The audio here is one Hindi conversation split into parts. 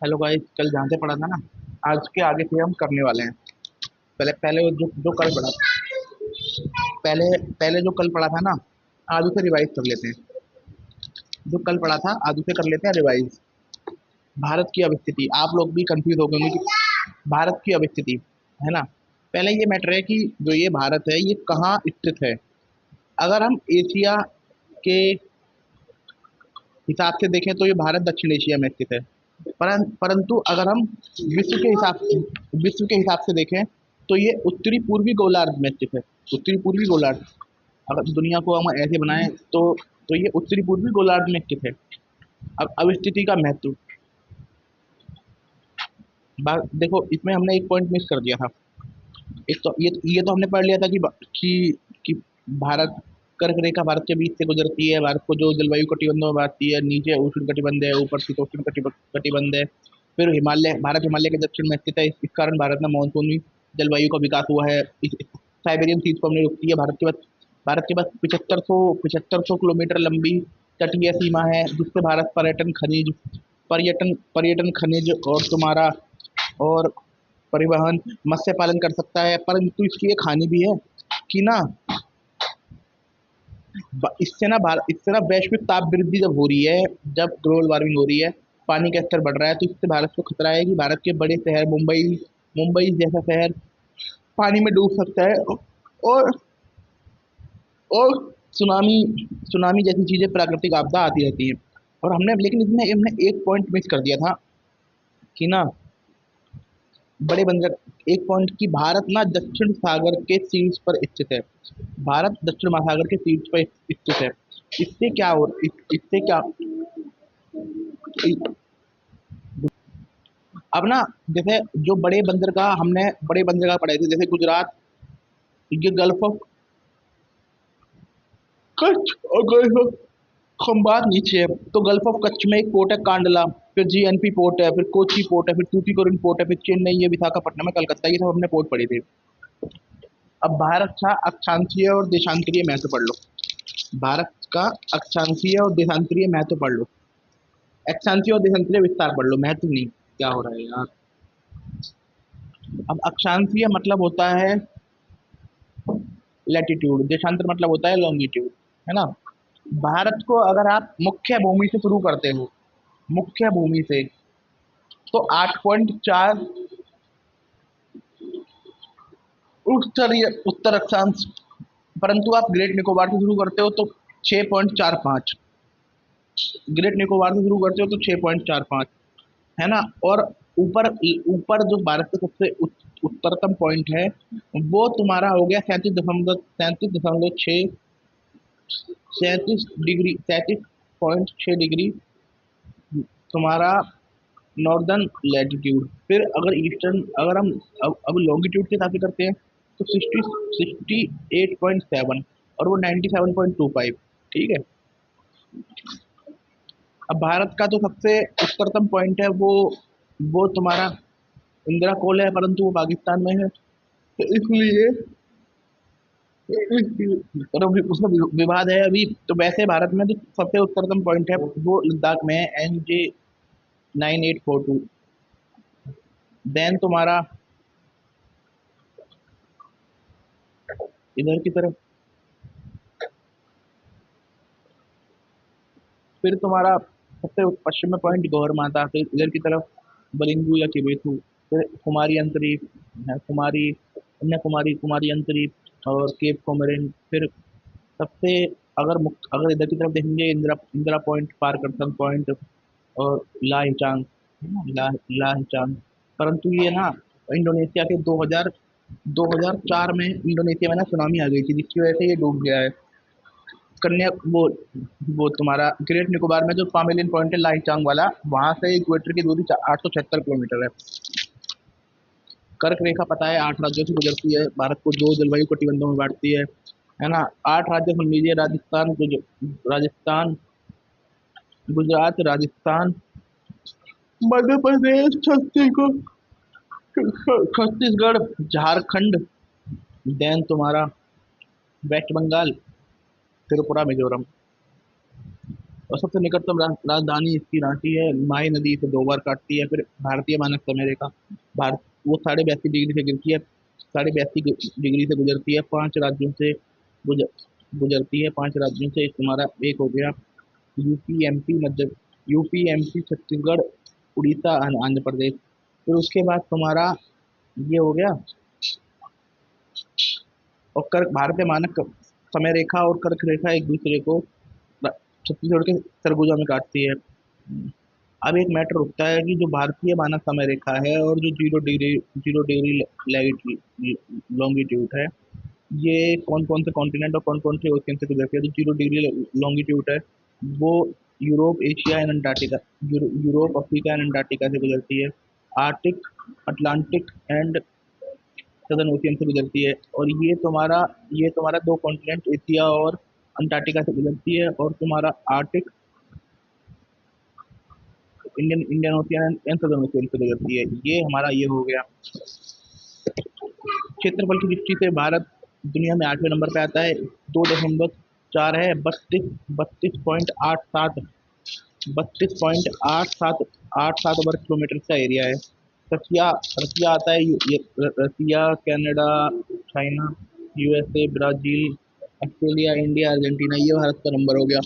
हेलो गाइस, कल जहाँ से पढ़ा था ना, आज के आगे से हम करने वाले हैं। पहले पहले वो जो कल पढ़ा, पहले पहले जो कल पढ़ा था ना, आज उसे रिवाइज कर लेते हैं। जो कल पढ़ा था आज उसे कर लेते हैं रिवाइज। भारत की अवस्थिति, आप लोग भी कंफ्यूज हो गए होंगे कि भारत की अवस्थिति है ना। पहले ये मैटर है कि जो ये भारत है ये कहाँ स्थित है। अगर हम एशिया के हिसाब से देखें तो ये भारत दक्षिण एशिया में स्थित है। परंतु अगर हम विश्व के हिसाब से देखें तो ये उत्तरी पूर्वी गोलार्ध में स्थित है। उत्तरी पूर्वी गोलार्ध, अगर दुनिया को हम ऐसे बनाएं तो ये उत्तरी पूर्वी गोलार्ध में स्थित है। अब अवस्थिति का महत्व, देखो इसमें हमने एक पॉइंट मिस कर दिया था। एक तो ये तो हमने पढ़ लिया था कि भारत कर्क रेखा भारत के बीच से गुजरती है। भारत को जो जलवायु कटिबंधों में बांटती है, नीचे उष्ण कटिबंध है, ऊपर शीतोष्ण कटिबंध है। फिर हिमालय, भारत हिमालय के दक्षिण में स्थित है। इस कारण भारत में मानसूनी जलवायु का विकास हुआ है। साइबेरियन सीज को हमने रुकती है। भारत के पास 7500 किलोमीटर लंबी तटीय सीमा है, जिससे भारत पर्यटन खनिज और तुम्हारा और परिवहन, मत्स्य पालन कर सकता है। परंतु इसकी एक हानि भी है कि ना, इससे ना वैश्विक ताप वृद्धि जब हो रही है, जब ग्लोबल वार्मिंग हो रही है, पानी का स्तर बढ़ रहा है, तो इससे भारत को खतरा है कि भारत के बड़े शहर मुंबई मुंबई जैसा शहर पानी में डूब सकता है। और और सुनामी सुनामी जैसी चीजें, प्राकृतिक आपदा आती रहती है। और हमने लेकिन इसमें हमने एक पॉइंट मिस कर दिया था कि ना, बड़े बंदर एक पॉइंट की भारत ना दक्षिण सागर के शीर्ष पर स्थित है। भारत दक्षिण महासागर के शीर्ष पर स्थित है। इससे क्या हो इससे क्या अब ना, जैसे जो बड़े बंदरगाह पढ़े थे, जैसे गुजरात, ये गल्फ ऑफ कच्छ और गल्फ ऑफ खंबात नीचे है। तो गल्फ ऑफ कच्छ में एक पोर्ट है कांडला, फिर जीएनपी पोर्ट है, फिर कोची पोर्ट है, फिर तूतीकोरिन पोर्ट है, फिर चेन्नई है, विशाखापट्टनम है, कलकत्ता, ये सब हमने पोर्ट पढ़े थे। अब भारत का अक्षांशीय और देशांतरीय महत्व पढ़ लो। भारत का अक्षांशीय और देशांतरीय महत्व पढ़ लो। अक्षांशीय और देशांतरीय विस्तार पढ़ लो, महत्व नहीं। क्या हो रहा है यार। अब अक्षांशीय मतलब होता है लैटिट्यूड, देशांतर मतलब होता है लॉन्गिट्यूड, है ना। भारत को अगर आप मुख्य भूमि से शुरू करते हो, मुख्य भूमि से, तो 8.4 उत्तर अक्षांश। परंतु आप ग्रेट निकोबार से शुरू करते हो तो 6.45। ग्रेट निकोबार से शुरू करते हो तो 6.45, है ना। और ऊपर ऊपर जो भारत का सबसे उत्तरतम पॉइंट है, वो तुम्हारा हो गया 37.6 डिग्री तुम्हारा नॉर्दर्न लैटिट्यूड। फिर अगर ईस्टर्न, अगर हम अब लॉन्गिट्यूड के हिसाब से करते हैं तो 68.7, और वो 97.25। ठीक है। अब भारत का जो सबसे उत्तरतम पॉइंट है, वो तुम्हारा इंदिरा कोल है, परंतु वो पाकिस्तान में है, तो इसलिए और उसमें विवाद है अभी। तो वैसे भारत में जो सबसे उत्तरतम पॉइंट है वो लद्दाख में है, NJ9842। देन तुम्हारा इधर की तरफ, फिर तुम्हारा सबसे पश्चिम में पॉइंट गौर माता, फिर इधर की तरफ बलिंगू या किबेथू, फिर कुमारी अंतरीप है, कुमारी, कन्याकुमारी, कुमारी अंतरीप और केप कोमरिन। फिर सबसे, अगर इधर की तरफ देखेंगे, इंदिरा इंदिरा पॉइंट, पारकरतन पॉइंट और लाहिचांग, है ना, लाहिचांग। परंतु ये ना, इंडोनेशिया के 2004 में इंडोनेशिया में ना सुनामी आ गई थी, जिसकी वजह से ये डूब गया है। कन्या वो तुम्हारा ग्रेट निकोबार में जो पामेलियन पॉइंट है लाहिचांग वाला, वहां से इक्वेटर की दूरी 876 किलोमीटर है। कर्क रेखा पता है 8 राज्यों से गुजरती है, भारत को 2 जलवायु कटिबंधों में बांटती है ना। 8 राज्य सुन लीजिए, राजस्थान, गुजरात, राजस्थान, मध्य प्रदेश, छत्तीसगढ़, झारखंड, देन तुम्हारा वेस्ट बंगाल, त्रिपुरा, मिजोरम। और सबसे निकटतम राजधानी इसकी रांची है। माही नदी इसे 2 बार काटती है। फिर भारतीय मानक समय रेखा, भारत वो 82.82 डिग्री से गिरती है, 82.82 डिग्री से गुजरती है, 5 राज्यों से गुजरती है, 5 राज्यों से। तुम्हारा एक हो गया यूपी एमपी मध्य, यूपी एमपी छत्तीसगढ़ उड़ीसा आंध्र प्रदेश। फिर उसके बाद तुम्हारा ये हो गया। और कर्क, भारतीय मानक समय रेखा और कर्क रेखा एक दूसरे को छत्तीसगढ़ के सरगुजा में काटती है। अब एक मैटर उठता है कि जो भारतीय मानक समय रेखा है और जो 0 डिग्री लॉन्गिट्यूड है, ये कौन कौन से कॉन्टिनेंट और कौन कौन से ओशियन से गुजरती है। तो 0 डिग्री लॉन्गिट्यूड है वो Europe, Asia and Antarctica, Europe, Africa and Antarctica से गुजरती है। Arctic, Atlantic and southern ocean से गुजरती है। और ये तुम्हारा 2 कॉन्टिनेंट एशिया और अंटार्कटिका से गुजरती है। और तुम्हारा Arctic, Indian Indian ocean and southern ocean से गुजरती है। ये हमारा ये हो गया। क्षेत्रफल की दृष्टि से भारत दुनिया में 8वें नंबर पे आता है, 2.4 है, 32.87 वर्ग किलोमीटर का एरिया है। रसिया रसिया आता है, Russia, Canada, China, USA, Brazil, Australia, India, Argentina, ये भारत का नंबर हो गया।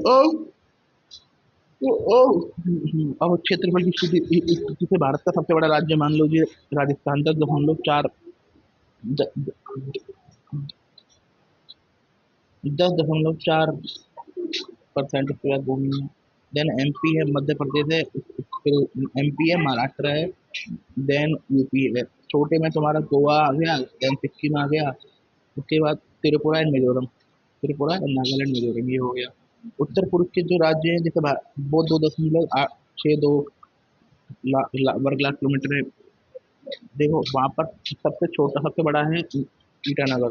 ओ, अब क्षेत्रफल की स्थिति से भारत का सबसे बड़ा राज्य मान लीजिए राजस्थान, 10.4% उसके बाद भूमि है। देन एमपी है, मध्य प्रदेश है, फिर एमपी है, महाराष्ट्र है, देन यूपी है। छोटे में तुम्हारा गोवा आ गया, देन सिक्किम आ गया, उसके बाद त्रिपुरा एंड मिजोरम, त्रिपुरा एंड नागालैंड, मिजोरम, ये हो गया। उत्तर पूर्व के जो राज्य हैं जैसे वो 2.62 वर्ग लाख किलोमीटर है। देखो वहां पर सबसे छोटा सबसे बड़ा है ईटानगर,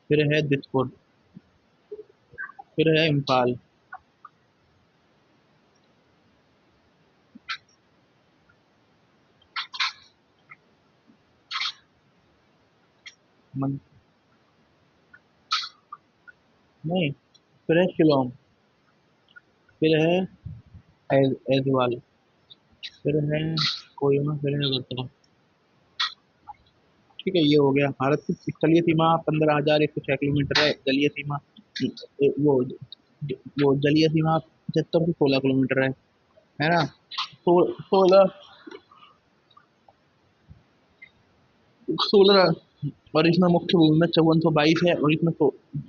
फिर है दिसपुर, फिर है इम्फाल। मन, नहीं, फिर है शिलोंग, फिर है ऐजवाल, फिर है कोहिमा, फिर है अगरतला। ठीक है, ये हो गया। भारत की स्थलीय सीमा 15,106 किलोमीटर है। जलीय सीमा वो वो जलीय सीमा 75 से 16 किलोमीटर है ना। 16 और इसमें मुख्य भूमि में 5422 है और इसमें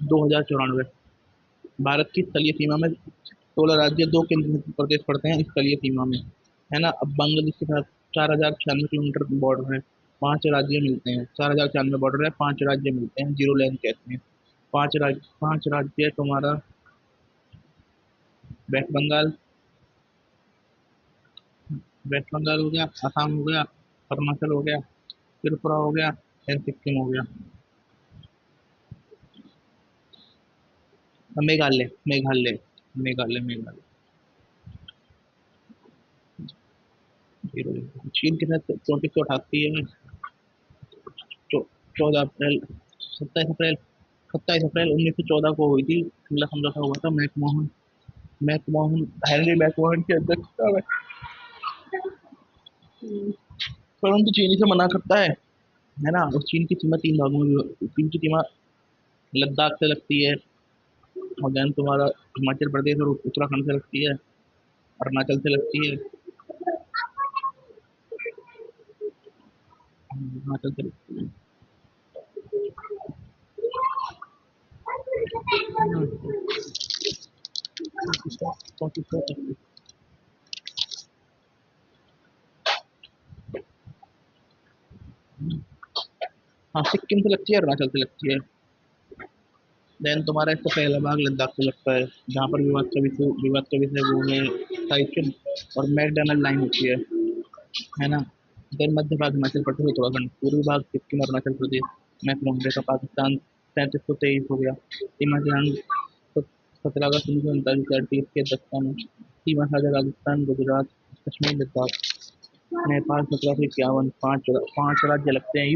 2094। भारत की स्थलीय सीमा में 16 राज्य, 2 केंद्र शासित प्रदेश पड़ते हैं स्थलीय सीमा में, है ना। अब बांग्लादेश के साथ 4,096 किलोमीटर बॉर्डर है, 5 राज्य मिलते हैं। 4,096 बॉर्डर है, 5 राज्य मिलते हैं, जीरो लाइन कहते हैं। 5 राज्य तुम्हारा वेस्ट बंगाल, वेस्ट बंगाल हो गया, असम हो गया, अरुणाचल हो गया, त्रिपुरा हो गया एंड सिक्किम हो गया। मेघालय, मेघालय, मेघालय, मेघालय। चीन के साथ 3488 है। 14 अप्रैल, 27 अप्रैल, 27 अप्रैल 1914 को हुई थी, शिमला समझौता हुआ था। मैकमोहन, हेनरी मैकमोहन की अध्यक्षता में। परंतु चीन इसे मना करता है ना। और चीन की सीमा 3 भागों में चीन की सीमा लद्दाख से लगती है, और देन तुम्हारा हिमाचल प्रदेश और उत्तराखंड से लगती है, अरुणाचल से लगती है, हिमाचल से लगती है। हाँ, सिक्किम से लगती है, अरुणाचल से लगती है। देन तुम्हारा इसका पहला भाग लद्दाख से लगता है, जहाँ पर विवाद का विषय वो है साइकिल और मैकडॉनल्ड लाइन होती है ना। देन मध्य भाग हिमाचल प्रदेश, उत्तराखंड, पूर्वी भाग सिक्किम, अरुणाचल प्रदेश, मैक्रोन रेखा पाकिस्तान 3523 हो गया। हिमाचल 17 अगस्त 1939 के दस्ता में सीमा साझा राजस्थान, गुजरात, कश्मीर, लद्दाख। नेपाल 1751, पांच राज्य लगते हैं,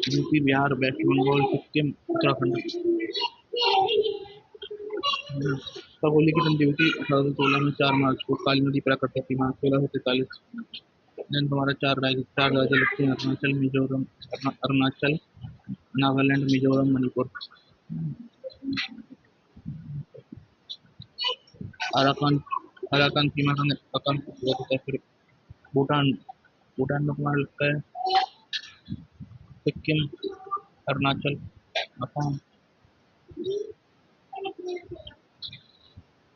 यूपी बिहार वेस्ट बंगाल सिक्किम उत्तराखंड। खगोलीय की संधि हुई थी 1816 में 4 मार्च को, काली नदी प्राकृत सीमा 1643। देन तुम्हारा चार राज्य लिखते हैं: अरुणाचल, मिजोरम, अरुणाचल, नागालैंड, मिजोरम, मणिपुर। अराकान अराकान सीमा का अकान हुआ करता है। फिर भूटान, भूटान में तुम्हारा लगता है सिक्किम, अरुणाचल, असम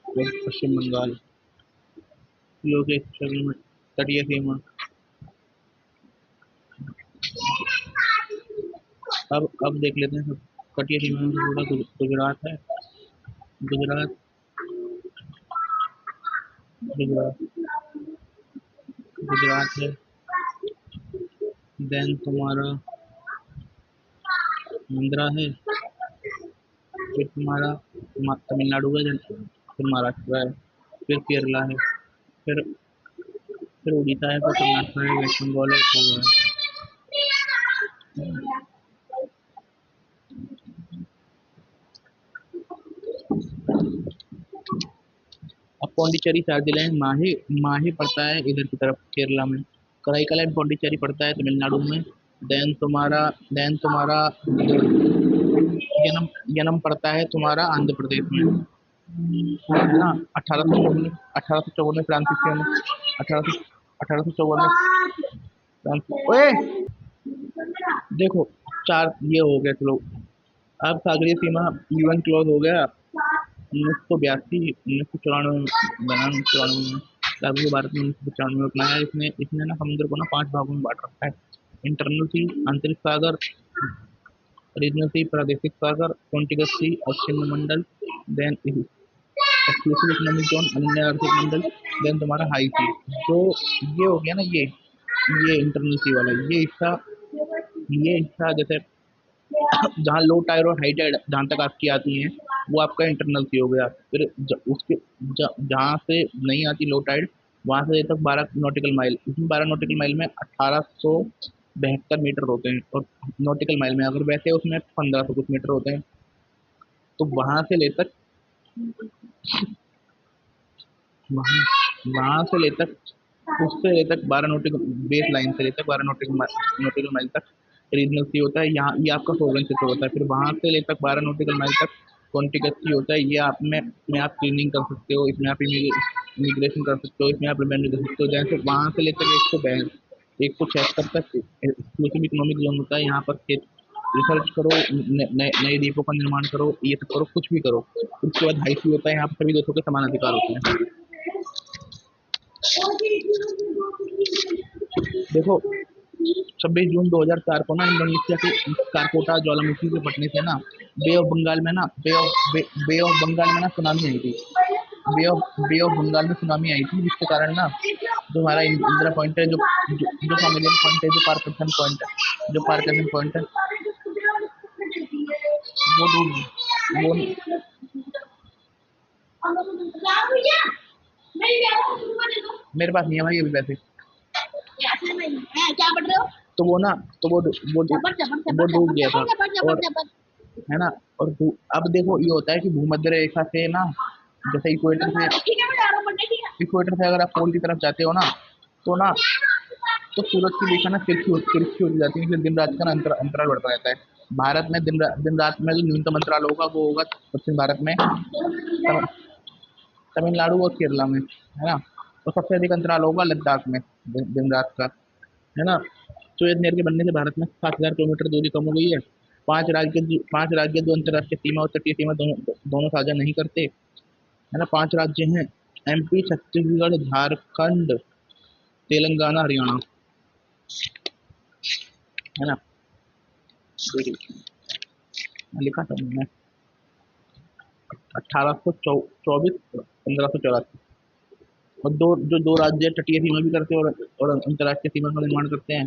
और पश्चिम बंगाल। योगी में तटीय सीमा। अब देख लेते हैं तटीय सीमा में थोड़ा गुजरात है, गुजरात, गुजरात, गुजरात है। देन तुम्हारा आंध्रा है, फिर तुम्हारा तमिलनाडु है, फिर महाराष्ट्र है, फिर केरला है, फिर फिर उड़ीसा है, फिर कर्नाटक है, वेस्ट बंगाल है, गोवा है। अब पौंडीचेरी चार जिले हैं। माही माही पड़ता है इधर की तरफ केरला में, कराईकल पौंडीचेरी पड़ता है तमिलनाडु में। देन तुम्हारा यनम यनम पड़ता है तुम्हारा आंध्र प्रदेश में, है ना। 1854 में फ्रांसीसियों ने 1854 में ओए देखो, चार ये हो गया, चलो। अब सागरीय सीमा यूएन क्लॉज हो गया 1982, 1994 बना, 1994 में लागू हुआ भारत में 1995 में अपनाया। इसने इसने ना समुद्र को ना 5 भागों में बांट रखा है: इंटरनल सी, आंतरिक सागर, रीजनल सी, प्रादेशिक सागर, कॉन्टिगस सी, पश्चिम मंडल, देन एक्सक्लूसिव इकोनॉमिक जोन, अनन्य आर्थिक मंडल, देन तुम्हारा हाई सी। जो ये हो गया ना, ये इंटरनल सी वाला ये हिस्सा जैसे जहाँ लो टाइड और हाई टाइड जहाँ तक आपकी आती है, वो आपका इंटरनल सी हो गया। फिर उसके जहाँ से नहीं आती लो टाइड, वहां से तक 12 नॉटिकल माइल। इसमें 12 नॉटिकल माइल में 1872 मीटर होते हैं, और नॉटिकल माइल में अगर वैसे उसमें 1500 कुछ मीटर होते हैं। तो वहां से ले तक वहां वहां से ले तक उससे ले तक 12 नॉटिकल बेस लाइन से ले तक 12 नॉटिकल माइल तक रीजनल सी होता है। यहाँ ये आपका सोवरेन क्षेत्र होता है। फिर वहां से ले तक 12 नॉटिकल माइल तक कॉन्टिगस सी होता है। ये आप में आप क्लीनिंग कर सकते हो, इसमें आप इमिग्रेशन कर सकते हो, इसमें आप रिवेन्यू कर सकते हो। जैसे वहां से लेकर 176 तक एक्सक्लूसिव इकोनॉमिक जोन होता है। यहाँ पर रिसर्च करो, नए द्वीपों का निर्माण करो, ये सब करो, कुछ भी करो। उसके बाद हाई सी होता है, यहाँ पर सभी देशों के समान अधिकार होते हैं। देखो, 26 जून 2004 को ना इंडोनेशिया के कारकोटा ज्वालामुखी के फटने से ना बे ऑफ बंगाल में ना सुनामी आई थी। बे ऑफ बंगाल में सुनामी आई थी, जिसके कारण ना जो हमारा इंदिरा पॉइंट है, जो कॉमेडियन पॉइंट है, जो पार्करसन पॉइंट है, वो डूब वो मेरे पास नहीं है भाई अभी पैसे। तो वो ना तो वो डूब गया था। और है ना। और अब देखो, ये होता है कि भूमध्य रेखा से ना, जैसे इक्वेटर से अगर आप पोल की तरफ जाते हो ना, तो ना तो सूरज की दिशा ना तिरछी होती जाती है। इसलिए दिन रात का ना अंतराल बढ़ता रहता है। भारत में दिन रात में जो न्यूनतम अंतराल होगा, वो होगा दक्षिण भारत में तमिलनाडु और केरला में, है ना। और सबसे अधिक अंतराल होगा लद्दाख में दिन रात का, है ना। सुएज नहर के बनने से भारत में 7,000 किलोमीटर दूरी कम हो गई है। पांच राज्य जो अंतर्राष्ट्रीय सीमा और तटीय सीमा दोनों साझा नहीं करते, है ना। 5 राज्य हैं: एमपी, छत्तीसगढ़, झारखंड, तेलंगाना, हरियाणा, है ना। देखिए, लिखा था मैंने 1824, 1584। और दो राज्य तटीय सीमा भी करते हैं और अंतर्राष्ट्रीय सीमा का निर्माण करते हैं,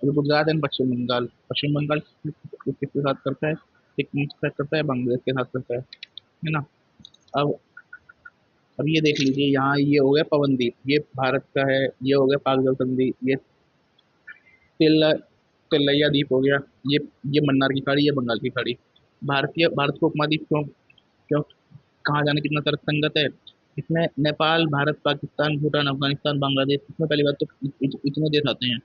जो गुजरात एंड पश्चिम बंगाल किसके साथ करता है? सिक्किम के साथ करता है, बांग्लादेश के साथ करता है ना। अब अब ये देख लीजिए, यहाँ ये हो गया पवनदीप, ये भारत का है। ये हो गया पाक जल संधि, ये तिल तिलैया द्वीप हो गया। ये मन्नार की खाड़ी, ये बंगाल की खाड़ी। भारत को उपमहाद्वीप क्यों क्यों कहाँ जाना कितना तर्कसंगत है। इसमें नेपाल, भारत, पाकिस्तान, भूटान, अफगानिस्तान, बांग्लादेश, इसमें पहली बात तो इतने देश आते हैं।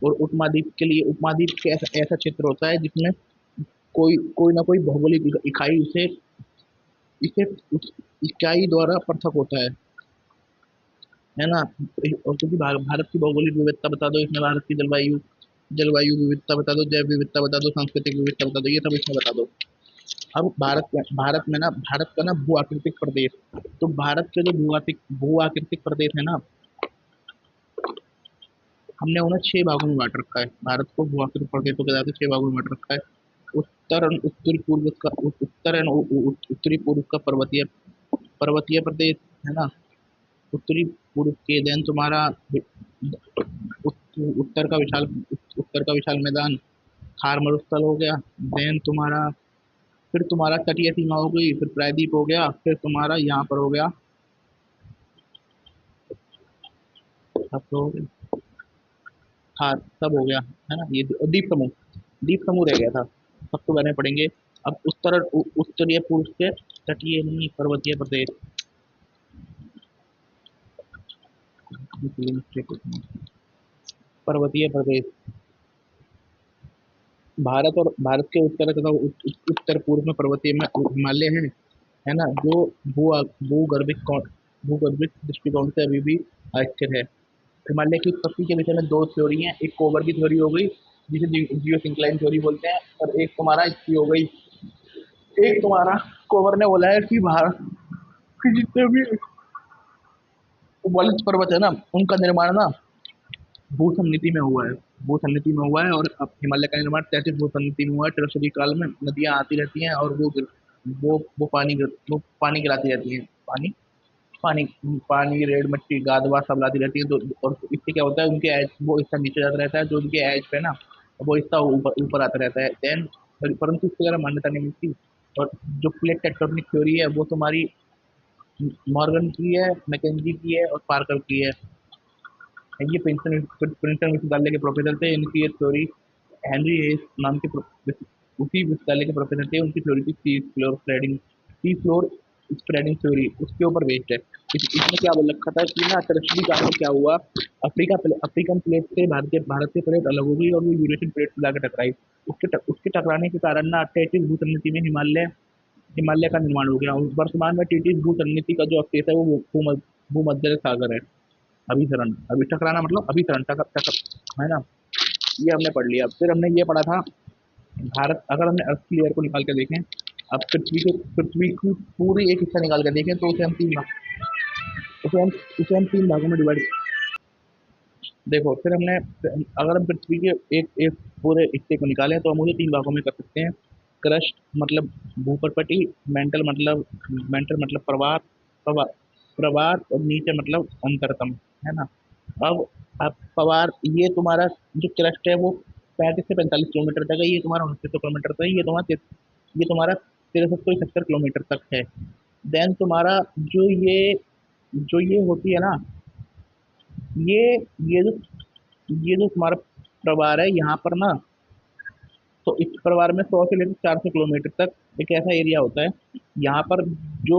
और उपमहाद्वीप के लिए, उपमहाद्वीप के ऐसा ऐसा क्षेत्र होता है जिसमें कोई कोई ना कोई भौगोलिक इकाई उसे इसे उस इकाई द्वारा पृथक होता है ना। और क्योंकि भारत की भौगोलिक विविधता बता दो, इसमें भारत की जलवायु जलवायु विविधता बता दो, जैव विविधता बता दो, सांस्कृतिक विविधता बता दो, ये सब इसमें बता दो। अब भारत में ना, भारत का ना भू आकृतिक प्रदेश, तो भारत के जो भू आकृतिक प्रदेश है ना, हमने उन्हें 6 भागों में बांट रखा है। भारत को भू आकृतिक प्रदेशों के आधार 6 भागों में बांट रखा है। उत्तर और उत्तरी पूर्व का, उत्तर एंड उत्तरी पूर्व का पर्वतीय पर्वतीय प्रदेश है ना। उत्तरी पूर्व के देन तुम्हारा उत्तर का विशाल मैदान थार मरुस्थल हो गया। देन तुम्हारा, फिर तुम्हारा तटीय सीमा हो गई, फिर प्रायद्वीप हो गया, फिर तुम्हारा यहाँ पर हो गया, अब तो थार सब हो गया है ना। ये द्वीप समूह रह गया था, सब तो करने पड़ेंगे। अब उत्तरीय पूर्व के तटीय नहीं पर्वतीय प्रदेश, पर्वतीय प्रदेश, भारत के उत्तर तथा उत्तर पूर्व में पर्वतीय में हिमालय है ना, जो भू भूगर्भिक भूगर्भिक दृष्टिकोण से अभी भी अस्थिर है। हिमालय की उत्पत्ति के विषय में दो थ्योरी हैं, एक कोबर की थ्योरी हो गई जिसे जियो सिंक्लाइन थ्योरी बोलते हैं, और एक तुम्हारा इसकी हो गई, एक तुम्हारा कोबर ने बोला है कि भारत के जितने भी वलित पर्वत है ना, उनका निर्माण ना भू सममिति में हुआ है। भू सममिति में हुआ है, और अब हिमालय का निर्माण 33 भू सममिति में हुआ है। त्रिशुरी काल में नदियां आती रहती हैं और वो पानी गिराती रहती हैं, पानी पानी रेड मट्टी गादवा सब लाती रहती है। तो और इससे क्या होता है, उनके एज वो हिस्सा नीचे जाता रहता है, जो उनके एज पे ना वो हिस्सा ऊपर ऊपर आता रहता है। देन परंतु इसकी वगैरह मान्यता नहीं मिलती। और जो प्लेट टेक्टोनिक थ्योरी है वो तुम्हारी मॉर्गन की है, मैकेंजी की है और पार्कर की है। ये प्रिंसटन विश्वविद्यालय के प्रोफेसर थे, इनकी ये थ्योरी हेनरी हेस नाम के उसी विश्वविद्यालय के प्रोफेसर थे, उनकी थ्योरी थी सी फ्लोर स्प्रेडिंग थ्योरी, उसके ऊपर बेस्ड है। इसमें क्या बोल रखा था कि ना तरक्की काल में क्या हुआ, अफ्रीकन प्लेट से भारत की प्लेट अलग हो गई और वो यूरेशियन प्लेट से जाकर टकराई। उसके टकराने के कारण ना टेटिस भूसन्निधि में हिमालय का निर्माण हो गया। वर्तमान में टेटिस भूसन्निधि का जो अवशेष है वो भूमध्य सागर है। अभिसरण, अभी टकराना मतलब अभिसरण, है ना। ये हमने पढ़ लिया। फिर हमने ये पढ़ा था भारत, अगर हमने अर्थ की लेयर को निकाल के देखें, अब पृथ्वी की पूरी एक हिस्सा निकाल के देखें तो उसे हम 3 भागों में डिवाइड। देखो फिर हमने, अगर हम पृथ्वी के एक एक पूरे हिस्से को निकालें तो हम उसे 3 भागों में कर सकते हैं। क्रस्ट मतलब भूपरपटी, मेंटल मतलब प्रवाह प्रवाह और नीचे मतलब अंतरतम, है ना। अब अब पवार, ये तुम्हारा जो क्रस्ट है वो 35 से 45 किलोमीटर तक है, ये तुम्हारा 2900 किलोमीटर तक है, ये तुम्हारा 6370 किलोमीटर तक है। देन तुम्हारा जो ये होती है ना, ये ये जो ये जो तुम्हारा प्रवार है यहाँ पर ना, तो इस प्रवार में 100 से लेकर 400 किलोमीटर तक एक ऐसा एरिया होता है। यहाँ पर जो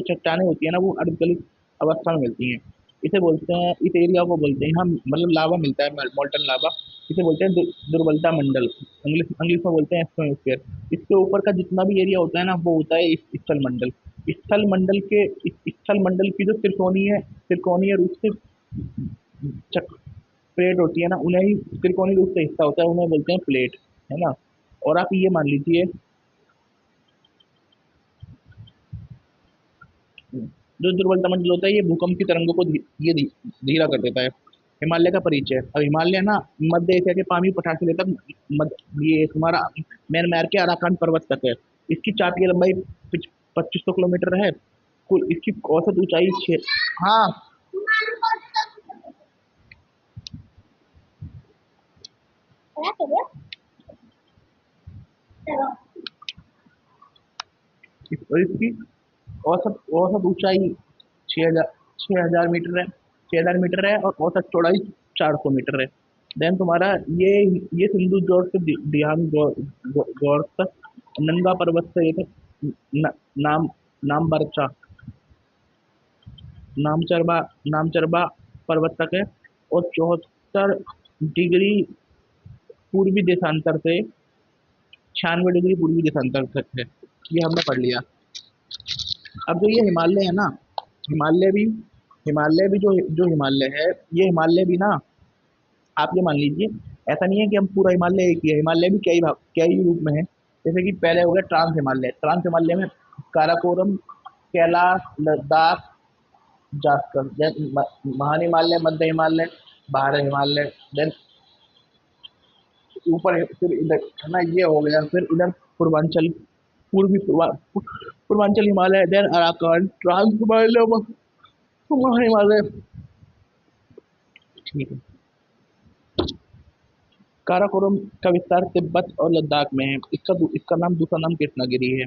चट्टाने होती है ना वो अर्धगलित अवस्था में मिलती हैं। इसे बोलते हैं, इस एरिया को बोलते हैं हम, मतलब लावा मिलता है, मोल्टन लावा। इसे बोलते हैं दुर्बलता मंडल, इंग्लिश में बोलते हैं एस्ट्रोस्फीयर। इसके ऊपर का जितना भी एरिया होता है ना वो होता है स्थल मंडल। स्थल मंडल की जो त्रिकोणीय रूप से प्लेट होती है ना, उन्हें ही त्रिकोणीय रूप से हिस्सा होता है, उन्हें बोलते हैं प्लेट, है ना। और आप ये मान लीजिए, जो दुर्बलता मंडल होता है ये भूकंप की तरंगों को धीरा कर देता है। हिमालय का परिचय, अब हिमालय ना मध्य एशिया के पामी पठार से लेकर ये तुम्हारा म्यांमार के अराकान पर्वत तक है। इसकी चाप की लंबाई 2500 किलोमीटर है। कुल इसकी औसत ऊंचाई 6। हाँ, और इसकी औसत औसत ऊंचाई 6000 6000 मीटर है, 6000 मीटर है, और औसत चौड़ाई 400 मीटर है। देन तुम्हारा ये सिंधु जॉर्ज से दिहांग जॉर्ज तक, नंगा पर्वत से लेकर न, नाम नामचरबा, नामचरबा, नामचरबा पर्वत तक है, और 74 डिग्री पूर्वी देशांतर से 96 डिग्री पूर्वी देशांतर तक है। ये हमने पढ़ लिया। अब जो ये हिमालय है ना, हिमालय भी हिमालय भी जो हिमालय है, ये हिमालय भी ना, आप ये मान लीजिए, ऐसा नहीं है कि हम पूरा हिमालय एक ही है, हिमालय भी कई ही रूप में है। जैसे कि पहले हो गया ट्रांस हिमालय, ट्रांस हिमालय में काराकोरम, कैलाश, लद्दाख, जास्कर, महान हिमालय, मध्य हिमालय, बाहर हिमालय, देन ऊपर फिर इधर है ना, ये हो गया। फिर इधर पूर्वांचल, पूर्वांचल हिमालय, देन अराकान, ट्रांस हिमालय, महान हिमालय। ठीक है। काराकोरम का विस्तार तिब्बत और लद्दाख में है। इसका नाम, दूसरा नाम कृष्णागिरी है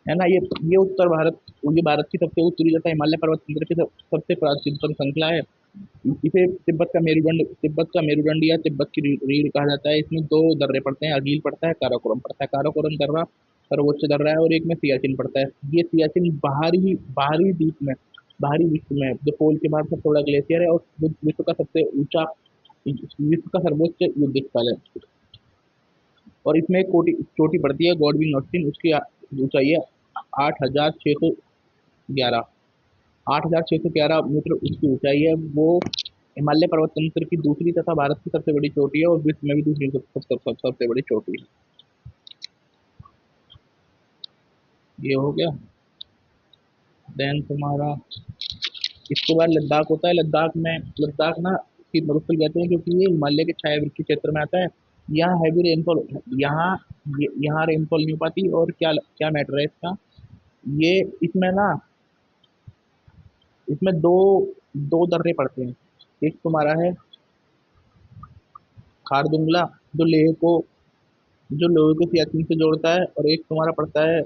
ना। ये उत्तर भारत, ये भारत की सबसे उत्तरी तथा हिमालय पर्वत श्रृंखला की सबसे प्राचीनतम श्रृंखला है। इसे तिब्बत का मेरुदंड या तिब्बत की रीढ़ कहा जाता है। इसमें दो दर्रे पड़ते हैं, अर्गील पड़ता है, काराकोरम पड़ता है। काराकोरम दर्रा सर्वोच्च दर्रा है, और एक में सियाचिन पड़ता है। ये सियाचिन बाहरी द्वीप में, बाहरी विश्व में, जो पोल के बाहर सबसे बड़ा ग्लेशियर है, और विश्व का सर्वोच्च युद्ध स्थल है। और इसमें एक चोटी पड़ती है, गॉडविन ऑस्टिन, उसकी ऊंचाई है 8,611, 8,611 मीटर उसकी ऊंचाई है। वो हिमालय पर्वत तंत्र की दूसरी तथा भारत की सबसे बड़ी चोटी है, और विश्व में भी दूसरी सबसे बड़ी चोटी है। ये हो गया। देन तुम्हारा इसके बाद लद्दाख होता है। लद्दाख ना की मरुस्थल कहते हैं, क्योंकि ये हिमालय के छायावृत्तीय क्षेत्र में आता है। यहाँ हैवी रेनफॉल, यहाँ यहाँ रेनफॉल नहीं हो पाती। और क्या क्या मैटर है इसका, ये इसमें दो दो दर्रे पड़ते हैं। एक तुम्हारा है खारदुंगला, जो जो लेह को सियाचिन से जोड़ता है, और एक तुम्हारा पड़ता है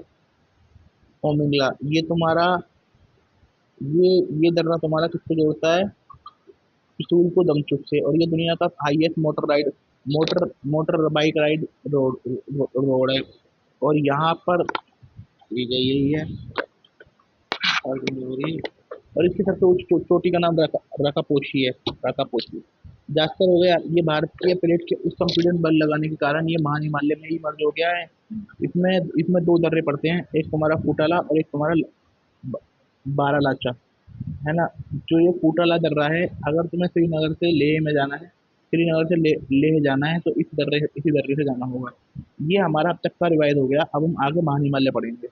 ओमिंगला। ये दर्रा तुम्हारा किसको जोड़ता है, इसूल को दमचुक से। और ये दुनिया का highest motor bike ride road है। और यहाँ पर यही है। और इसकी सबसे ऊंची चोटी का नाम राकापोशी है, राकापोशी। जास्कर हो गया, ये भारतीय प्लेट के उस संपीड़न बल लगाने के कारण ये महान हिमालय में ही मर्ज हो गया है। इसमें इसमें दो दर्रे पड़ते हैं, एक तुम्हारा फूटाला और एक तुम्हारा बारालाचा, है ना। जो ये फूटाला दर्रा है, अगर तुम्हें श्रीनगर से लेह में जाना है, श्रीनगर से लेह जाना है, तो इसी दर्रे से जाना होगा। ये हमारा अब तक का रिवाइज हो गया। अब हम आगे महान हिमालय पढ़ेंगे।